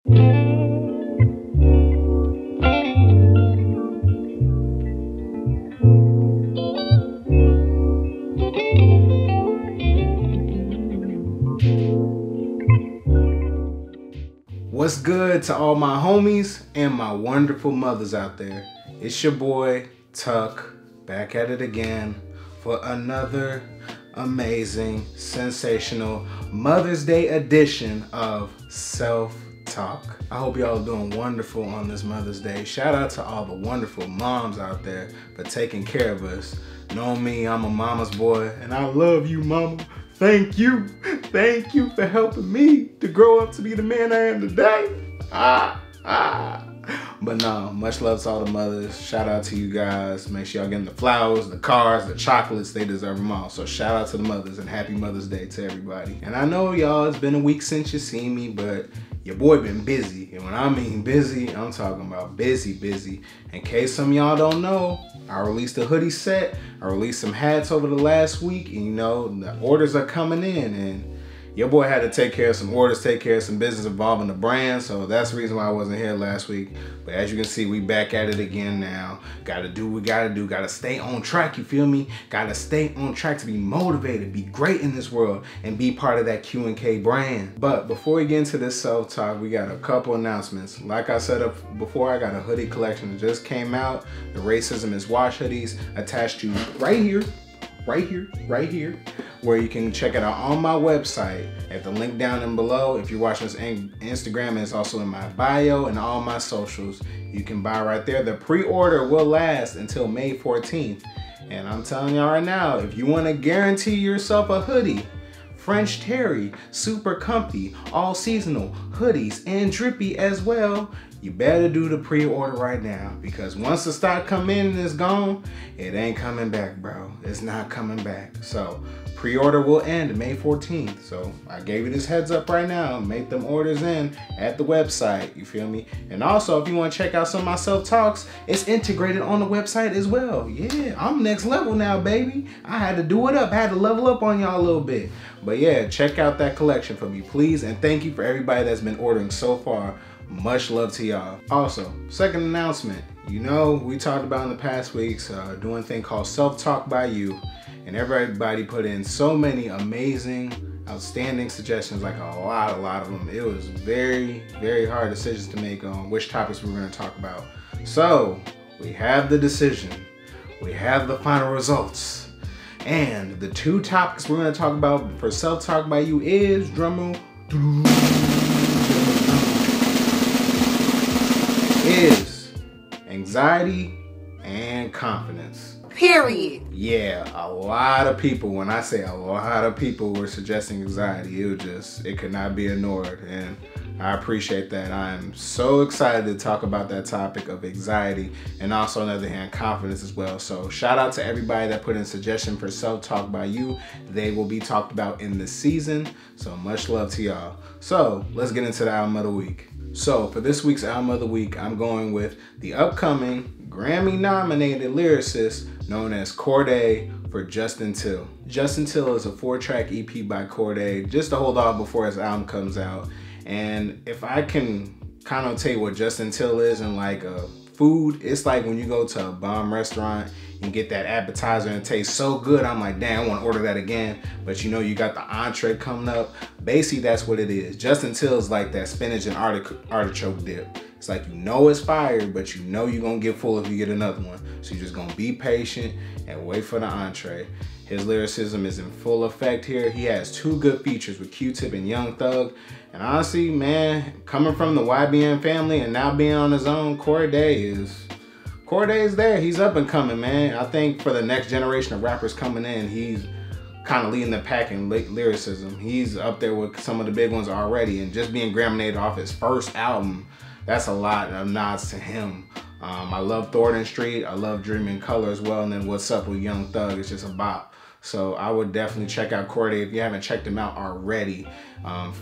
What's good to all my homies and my wonderful mothers out there? It's your boy Tuck, back at it again for another amazing, sensational Mother's Day edition of Self-Talk. I hope y'all are doing wonderful on this Mother's Day. Shout out to all the wonderful moms out there for taking care of us. Know me, I'm a mama's boy, and I love you, mama. Thank you. Thank you for helping me to grow up to be the man I am today. But no, much love to all the mothers. Shout out to you guys. Make sure y'all getting the flowers, the cars, the chocolates. They deserve them all. So shout out to the mothers and happy Mother's Day to everybody. And I know y'all, it's been a week since you seen me, but your boy been busy. And when I mean busy, I'm talking about busy. In case some of y'all don't know, I released a hoodie set. I released some hats over the last week. And you know, the orders are coming in. And your boy had to take care of some orders, take care of some business involving the brand. So that's the reason why I wasn't here last week. But as you can see, we back at it again now. Gotta do what we gotta do. Gotta stay on track, you feel me? Gotta stay on track to be motivated, be great in this world, and be part of that Q&K brand. But before we get into this self-talk, we got a couple announcements. Like I said up before, I got a hoodie collection that just came out. The Racism is Wash hoodies attached to right here, where you can check it out on my website at the link down in below. If you're watching this Instagram, it's also in my bio and all my socials. You can buy right there. The pre-order will last until May 14th. And I'm telling y'all right now, if you want to guarantee yourself a hoodie, French Terry, super comfy, all seasonal hoodies and drippy as well, you better do the pre-order right now, because once the stock come in and it's gone, it ain't coming back, bro. It's not coming back. So pre-order will end May 14th. So I gave you this heads up right now. Make them orders in at the website, you feel me? And also, if you want to check out some of my self-talks, it's integrated on the website as well. Yeah, I'm next level now, baby. I had to do it up. I had to level up on y'all a little bit. But yeah, check out that collection for me, please. And thank you for everybody that's been ordering so far. Much love to y'all. Also, second announcement. You know, we talked about in the past weeks doing a thing called Self-Talk by You. And everybody put in so many amazing, outstanding suggestions, like a lot of them. It was very hard decisions to make on which topics we were going to talk about. So, we have the decision. We have the final results. And the two topics we're going to talk about for Self-Talk by You is, drumroll, is anxiety and confidence. Period. Yeah, a lot of people, when I say a lot of people were suggesting anxiety, it could not be ignored. And I appreciate that. I am so excited to talk about that topic of anxiety, and also on the other hand, confidence as well. So shout out to everybody that put in suggestion for Self-Talk by You. They will be talked about in this season. So much love to y'all. So let's get into the album of the week. So for this week's album of the week, I'm going with the upcoming Grammy-nominated lyricist known as Cordae for Just Until. Just Until is a 4-track EP by Cordae, just to hold off before his album comes out. And if I can kind of tell you what Just Until is in like a food, it's like when you go to a bomb restaurant and get that appetizer and it tastes so good, I'm like, damn, I want to order that again. But you know, you got the entree coming up. Basically, that's what it is. Just Until is like that spinach and artichoke dip. It's like, you know it's fire, but you know you're going to get full if you get another one. So you're just going to be patient and wait for the entree. His lyricism is in full effect here. He has 2 good features with Q-Tip and Young Thug. And honestly, man, coming from the YBN family and now being on his own, Cordae is there. He's up and coming, man. I think for the next generation of rappers coming in, he's kind of leading the pack in lyricism. He's up there with some of the big ones already. And just being Grammy-nominated off his first album, that's a lot of nods to him. I love Thornton Street. I love Dream in Color as well. And then What's Up with Young Thug is just a bop. So I would definitely check out Cordae if you haven't checked him out already.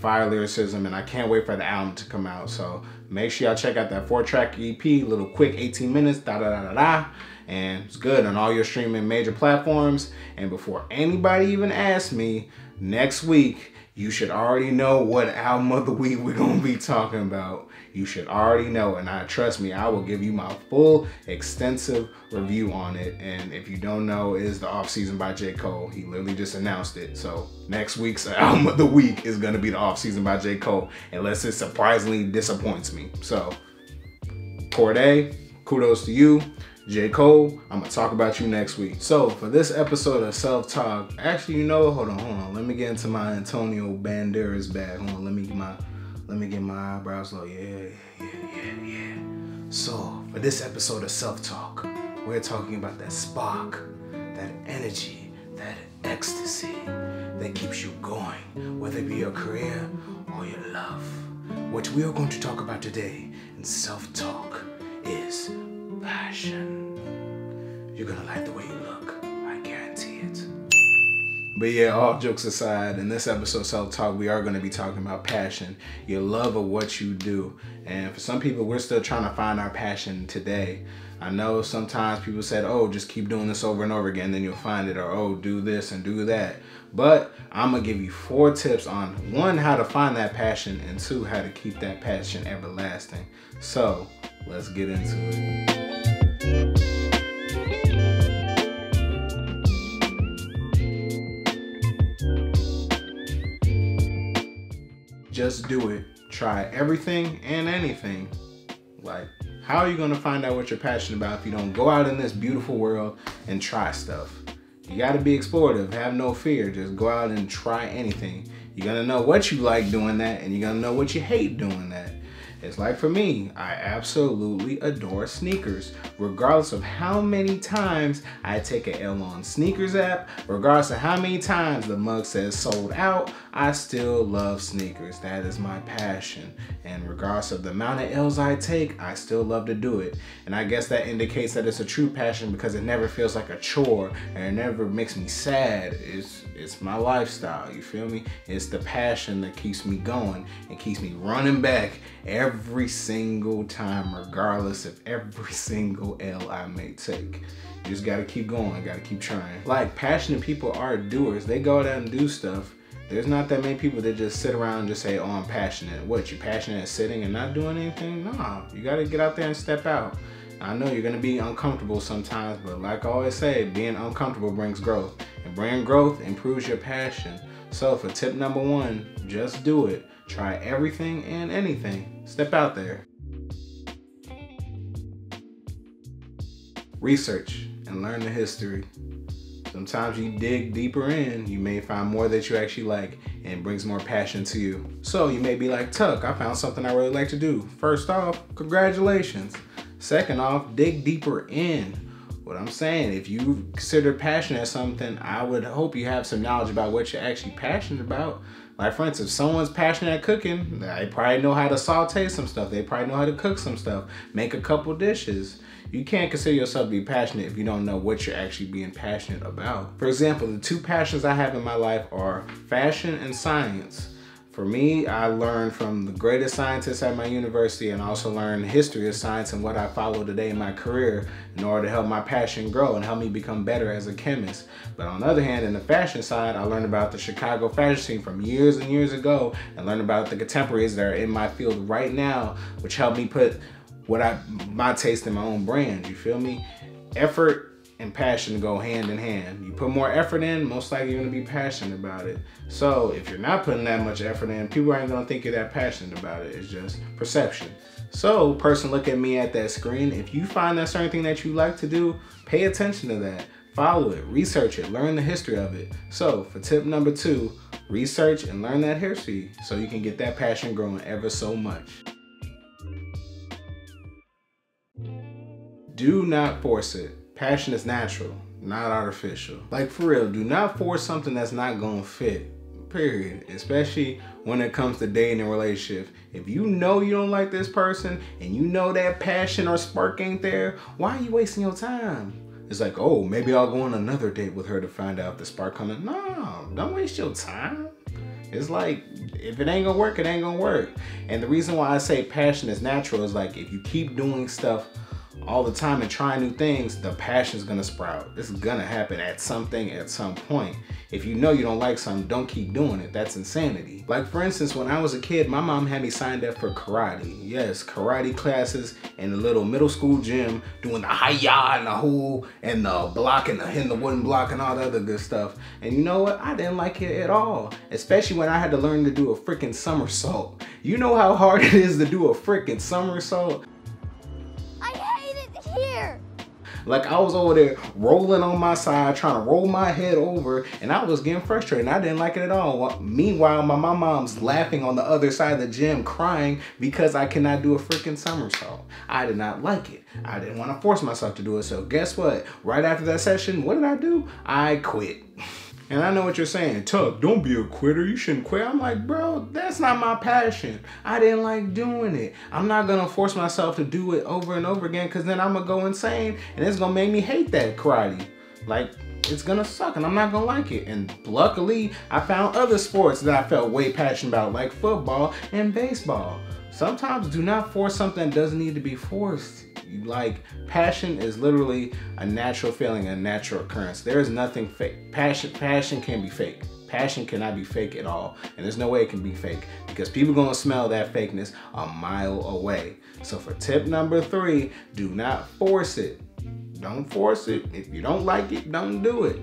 Fire lyricism, and I can't wait for the album to come out. So make sure y'all check out that 4-track EP, little quick 18 minutes, and it's good on all your streaming major platforms. And before anybody even asks me, next week You should already know what album of the week we're going to be talking about. You should already know, and trust me, I will give you my full, extensive review on it. And if you don't know, it is The Off Season by J. Cole. He literally just announced it. So next week's album of the week is going to be The Off Season by J. Cole, unless it surprisingly disappoints me. So, Corday, kudos to you. J. Cole, I'm going to talk about you next week. So, for this episode of Self-Talk, actually, you know, hold on. Let me get into my Antonio Banderas bag. Hold on, let me get my eyebrows low. Yeah. So, for this episode of Self-Talk, we're talking about that spark, that energy, that ecstasy that keeps you going, whether it be your career or your love. What we are going to talk about today in Self-Talk is passion. You're gonna like the way you look, I guarantee it. But yeah, all jokes aside, in this episode of Self-Talk, we are gonna be talking about passion, your love of what you do. And for some people, we're still trying to find our passion today. I know sometimes people said, oh, just keep doing this over and over again, then you'll find it, or oh, do this and do that. But I'm gonna give you 4 tips on 1, how to find that passion, and 2, how to keep that passion everlasting. So let's get into it. Just do it. Try everything and anything. Like, how are you gonna find out what you're passionate about if you don't go out in this beautiful world and try stuff? You gotta be explorative, have no fear. Just go out and try anything. You're gonna know what you like doing that, and you're gonna know what you hate doing that. It's like for me, I absolutely adore sneakers. Regardless of how many times I take an L on sneakers app, regardless of how many times the mug says sold out, I still love sneakers. That is my passion. And regardless of the amount of L's I take, I still love to do it. And I guess that indicates that it's a true passion because it never feels like a chore and it never makes me sad. It's my lifestyle, you feel me? It's the passion that keeps me going and keeps me running back every single time, regardless of every single L I may take. You just gotta keep going, gotta keep trying. Like, passionate people are doers. They go out and do stuff. There's not that many people that just sit around and just say, oh, I'm passionate. What, you passionate at sitting and not doing anything? No, you gotta get out there and step out. I know you're gonna be uncomfortable sometimes, but like I always say, being uncomfortable brings growth. And bringing growth improves your passion. So for tip number 1, just do it. Try everything and anything. Step out there. Research and learn the history. Sometimes you dig deeper in, you may find more that you actually like and it brings more passion to you. So you may be like, Tuck, I found something I really like to do. First off, congratulations. Second off, dig deeper in. What I'm saying, if you consider passion as something, I would hope you have some knowledge about what you're actually passionate about. Like, for instance, if someone's passionate at cooking, they probably know how to saute some stuff. They probably know how to cook some stuff, make a couple dishes. You can't consider yourself to be passionate if you don't know what you're actually being passionate about. For example, the 2 passions I have in my life are fashion and science. For me, I learned from the greatest scientists at my university and also learned the history of science and what I follow today in my career in order to help my passion grow and help me become better as a chemist. But on the other hand, in the fashion side, I learned about the Chicago fashion scene from years and years ago and learned about the contemporaries that are in my field right now, which helped me put my taste in my own brand, you feel me? Effort and passion go hand in hand. You put more effort in, most likely you're gonna be passionate about it. So if you're not putting that much effort in, people aren't gonna think you're that passionate about it. It's just perception. So person, look at me at that screen. If you find that certain thing that you like to do, pay attention to that. Follow it, research it, learn the history of it. So for tip number 2, research and learn that history so you can get that passion growing ever so much. Do not force it. Passion is natural, not artificial. Like, for real, do not force something that's not gonna fit, period. Especially when it comes to dating and relationships. If you know you don't like this person and you know that passion or spark ain't there, why are you wasting your time? It's like, oh, maybe I'll go on another date with her to find out if the spark coming. No, don't waste your time. It's like, if it ain't gonna work, it ain't gonna work. And the reason why I say passion is natural is like, if you keep doing stuff all the time and trying new things, the passion is gonna sprout. It's gonna happen at something at some point. If you know you don't like something, don't keep doing it. That's insanity. Like for instance, when I was a kid, my mom had me signed up for karate. Yes, karate classes in the little middle school gym, doing the hi-ya and the hoo and the block and the wooden block and all the other good stuff. And you know what? I didn't like it at all. Especially when I had to learn to do a freaking somersault. You know how hard it is to do a freaking somersault? I hate it here. Like I was over there rolling on my side, trying to roll my head over, and I was getting frustrated and I didn't like it at all. Meanwhile, my mom's laughing on the other side of the gym, crying because I cannot do a freaking somersault. I did not like it. I didn't want to force myself to do it. So guess what? Right after that session, what did I do? I quit. And I know what you're saying, Tuck, don't be a quitter, you shouldn't quit. I'm like, bro, that's not my passion. I didn't like doing it. I'm not gonna force myself to do it over and over again, because then I'm gonna go insane and it's gonna make me hate that karate. Like, it's gonna suck and I'm not gonna like it. And luckily, I found other sports that I felt way passionate about, like football and baseball. Sometimes do not force something that doesn't need to be forced. Like, passion is literally a natural feeling, a natural occurrence. There is nothing fake. Passion can be fake. Passion cannot be fake at all. And there's no way it can be fake, because people are gonna smell that fakeness a mile away. So for tip number 3, do not force it. Don't force it. If you don't like it, don't do it.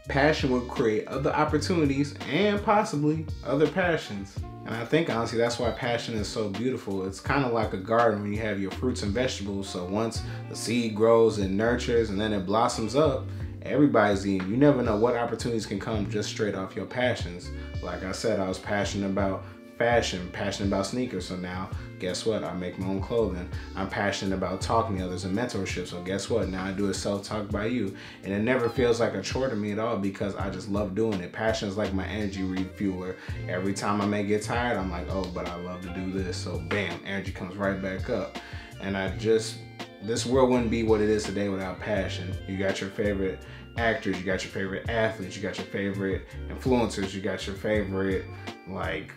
Passion will create other opportunities and possibly other passions. And I think honestly that's why passion is so beautiful. It's kind of like a garden when you have your fruits and vegetables. So once the seed grows and nurtures and then it blossoms up, everybody's eating. You never know what opportunities can come just straight off your passions. Like I said, I was passionate about fashion, passionate about sneakers. So now, guess what? I make my own clothing. I'm passionate about talking to others and mentorship. So guess what? Now I do a self-talk by you. And it never feels like a chore to me at all, because I just love doing it. Passion is like my energy refueler. Every time I may get tired, I'm like, oh, but I love to do this. So bam, energy comes right back up. And this world wouldn't be what it is today without passion. You got your favorite actors, you got your favorite athletes, you got your favorite influencers, you got your favorite, like,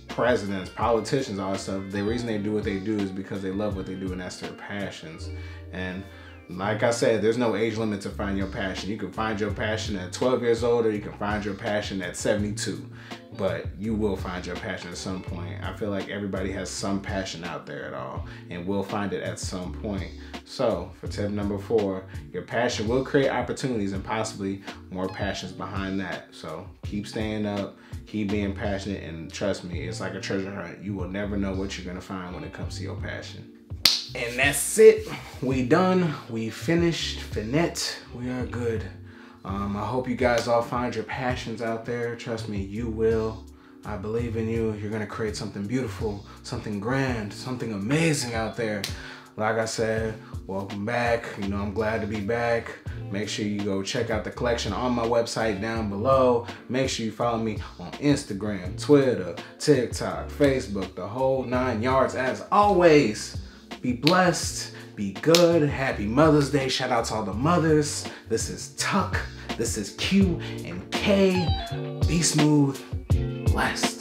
presidents, politicians, all that stuff. The reason they do what they do is because they love what they do, and that's their passions. And like I said, there's no age limit to find your passion. You can find your passion at 12 years old, or you can find your passion at 72. But you will find your passion at some point. I feel like everybody has some passion out there at all, and will find it at some point. So for tip number 4, your passion will create opportunities and possibly more passions behind that. So keep staying up, keep being passionate, and trust me, it's like a treasure hunt. You will never know what you're gonna find when it comes to your passion. And that's it. We done. We finished. Finette. We are good. I hope you guys all find your passions out there. Trust me, you will. I believe in you. You're gonna create something beautiful, something grand, something amazing out there. Like I said, welcome back. You know, I'm glad to be back. Make sure you go check out the collection on my website down below. Make sure you follow me on Instagram, Twitter, TikTok, Facebook, the whole 9 yards. As always, be blessed, be good. Happy Mother's Day. Shout out to all the mothers. This is Tuck. This is Q and K. Be smooth, blessed.